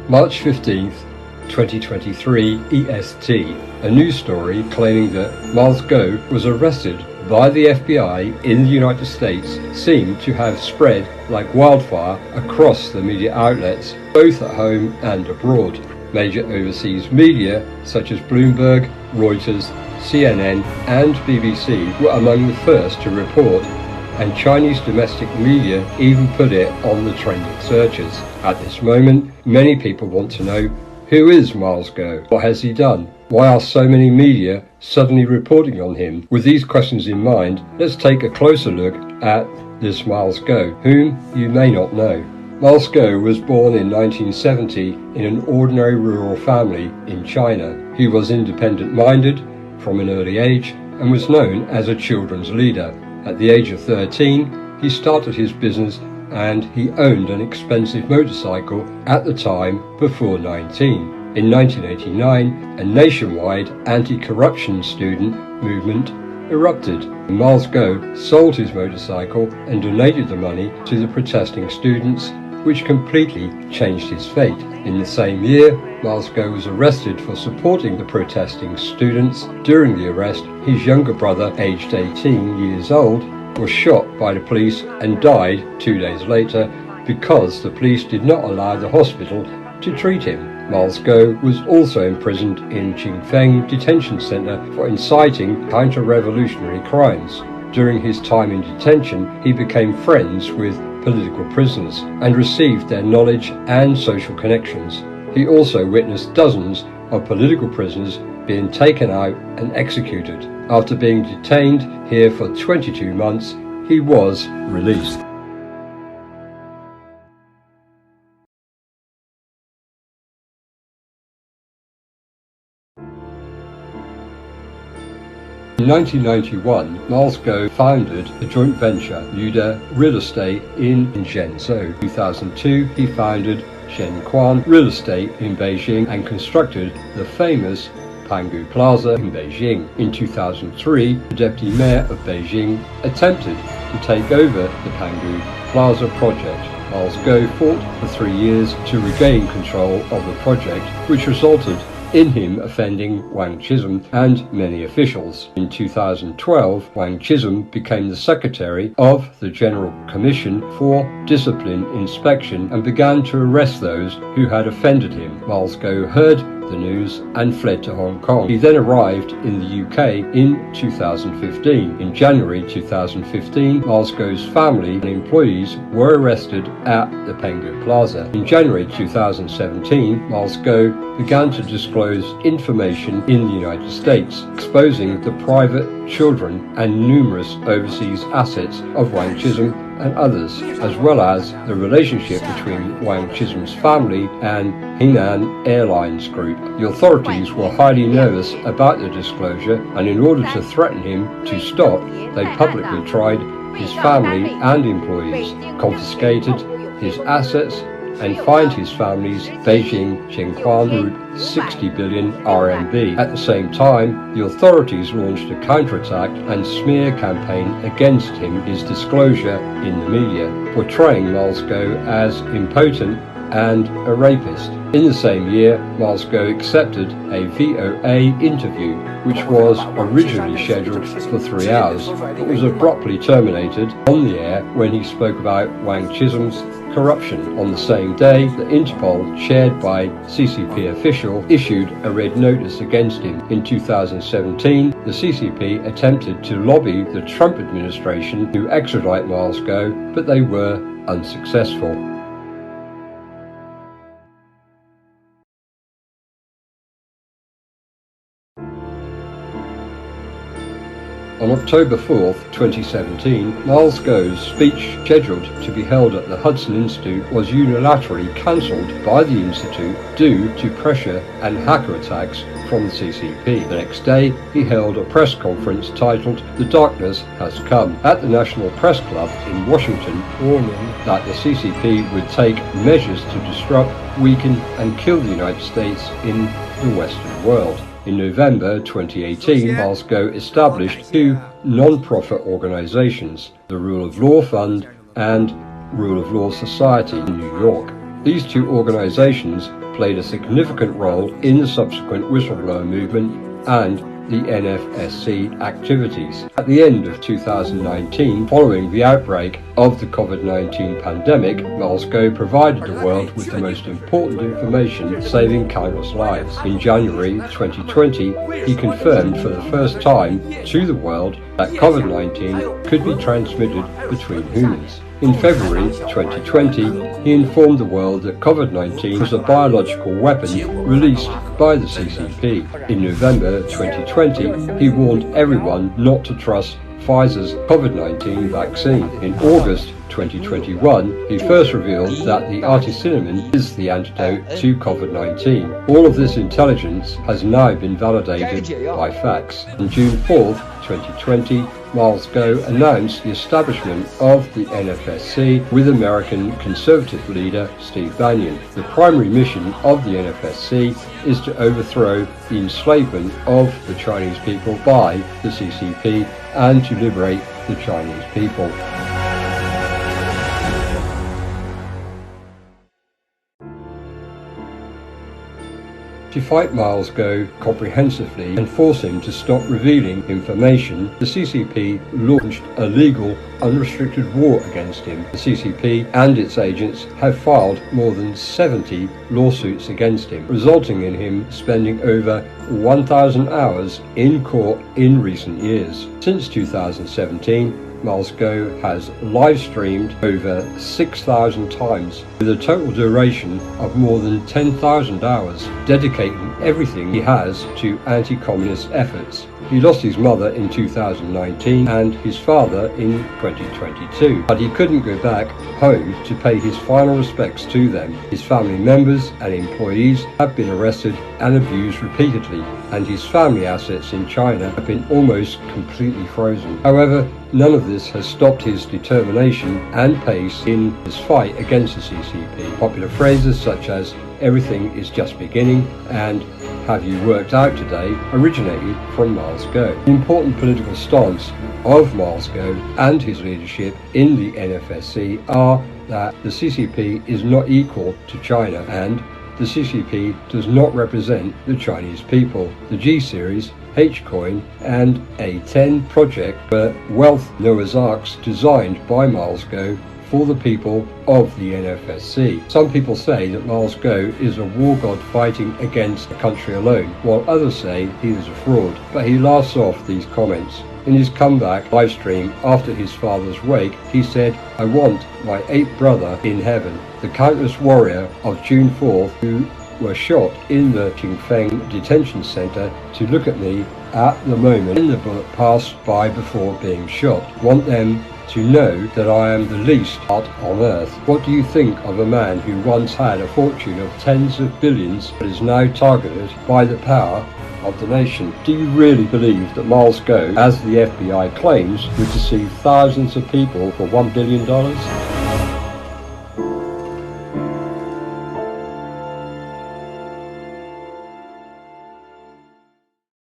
March 15th, 2023 EST, a news story claiming that MilesGuo was arrested by the FBI in the United States seemed to have spread like wildfire across the media outlets, both at home and abroad. Major overseas media such as Bloomberg, Reuters, CNN and BBC were among the first to report, and Chinese domestic media even put it on the trending searches. At this moment, many people want to know, who is MilesGuo? What has he done? Why are so many media suddenly reporting on him? With these questions in mind, let's take a closer look at this MilesGuo, whom you may not know. MilesGuo was born in 1970 in an ordinary rural family in China. He was independent-minded from an early age and was known as a children's leader. At the age of 13, he started his business and he owned an expensive motorcycle at the time before 19. In 1989, a nationwide anti-corruption student movement erupted. MilesGuo sold his motorcycle and donated the money to the protesting students, which completely changed his fate. In the same year, MilesGuo was arrested for supporting the protesting students. During the arrest, his younger brother, aged 18 years old, was shot by the police and died 2 days later because the police did not allow the hospital to treat him. MilesGuo was also imprisoned in Qingfeng Detention Center for inciting counter-revolutionary crimes. During his time in detention, he became friends with political prisoners and received their knowledge and social connections. He also witnessed dozens of political prisoners being taken out and executed. After being detained here for 22 months, he was released. In 1991, MilesGuo founded a joint venture, Yude Real Estate in Zhenzhou. In 2002, he founded Zhenquan Real Estate in Beijing and constructed the famous Pangu Plaza in Beijing. In 2003, the deputy mayor of Beijing attempted to take over the Pangu Plaza project. MilesGuo fought for 3 years to regain control of the project, which resulted in him offending Wang Chisholm and many officials. In 2012, Wang Chisholm became the secretary of the General Commission for Discipline Inspection and began to arrest those who had offended him. MilesGuo heard the news and fled to Hong Kong. He then arrived in the UK in 2015. In January 2015, MilesGuo's family and employees were arrested at the Pangu Plaza. In January 2017, MilesGuo began to disclose information in the United States, exposing the private, children and numerous overseas assets of Wang Chisholm and others, as well as the relationship between Wang Chisholm's family and Hainan Airlines Group. The authorities were highly nervous about the disclosure, and in order to threaten him to stop, they publicly tried his family and employees, confiscated his assets, and fined his family's Beijing Zhenquan Group 60 billion RMB. At the same time, the authorities launched a counterattack and smear campaign against him, his disclosure in the media, portraying MilesGuo as impotent and a rapist. In the same year, MilesGuo accepted a VOA interview, which was originally scheduled for 3 hours, but was abruptly terminated on the air when he spoke about Wang Chisholm's corruption. On the same day, the Interpol, chaired by CCP official, issued a red notice against him. In 2017, the CCP attempted to lobby the Trump administration to extradite MilesGuo, but they were unsuccessful. On October 4th, 2017, MilesGuo's speech scheduled to be held at the Hudson Institute was unilaterally cancelled by the Institute due to pressure and hacker attacks from the CCP. The next day, he held a press conference titled "The Darkness Has Come" at the National Press Club in Washington, warning that the CCP would take measures to disrupt, weaken and kill the United States in the Western world. In November 2018, MilesGuo established 2 non-profit organizations, the Rule of Law Fund and Rule of Law Society in New York. These two organizations played a significant role in the subsequent whistleblower movement and the NFSC activities. At the end of 2019, following the outbreak of the COVID-19 pandemic, MilesGuo provided the world with the most important information, saving countless lives. In January 2020, he confirmed for the first time to the world that COVID-19 could be transmitted between humans. In February 2020, he informed the world that COVID-19 was a biological weapon released by the CCP. In November 2020, he warned everyone not to trust Pfizer's COVID-19 vaccine. In August 2021, he first revealed that the artemisinin is the antidote to COVID-19. All of this intelligence has now been validated by facts. On June 4th, 2020, MilesGuo announced the establishment of the NFSC with American conservative leader Steve Bannon. The primary mission of the NFSC is to overthrow the enslavement of the Chinese people by the CCP and to liberate the Chinese people. To fight MilesGuo comprehensively and force him to stop revealing information, the CCP launched a legal, unrestricted war against him. The CCP and its agents have filed more than 70 lawsuits against him, resulting in him spending over 1,000 hours in court in recent years. Since 2017, MilesGuo has live-streamed over 6,000 times, with a total duration of more than 10,000 hours, dedicating everything he has to anti-communist efforts. He lost his mother in 2019 and his father in 2022, but he couldn't go back home to pay his final respects to them. His family members and employees have been arrested and abused repeatedly, and his family assets in China have been almost completely frozen. However, none of this has stopped his determination and pace in his fight against the CCP. Popular phrases such as "everything is just beginning" and "have you worked out today" originated from MilesGuo. The important political stance of MilesGuo and his leadership in the NFSC are that the CCP is not equal to China and the CCP does not represent the Chinese people. The G-Series, H-Coin and A10 project were wealth Noah's Arks designed by MilesGuo for the people of the NFSC. Some people say that MilesGuo is a war god fighting against a country alone, while others say he is a fraud, but he laughs off these comments. In his comeback livestream after his father's wake, he said, "I want my 8th brother in heaven." The countless warrior of June 4th who were shot in the Qingfeng detention center to look at me at the moment in the bullet passed by before being shot. Want them to know that I am the least heart on earth. What do you think of a man who once had a fortune of tens of billions but is now targeted by the power of the nation? Do you really believe that MilesGuo, as the FBI claims, would deceive thousands of people for $1 billion?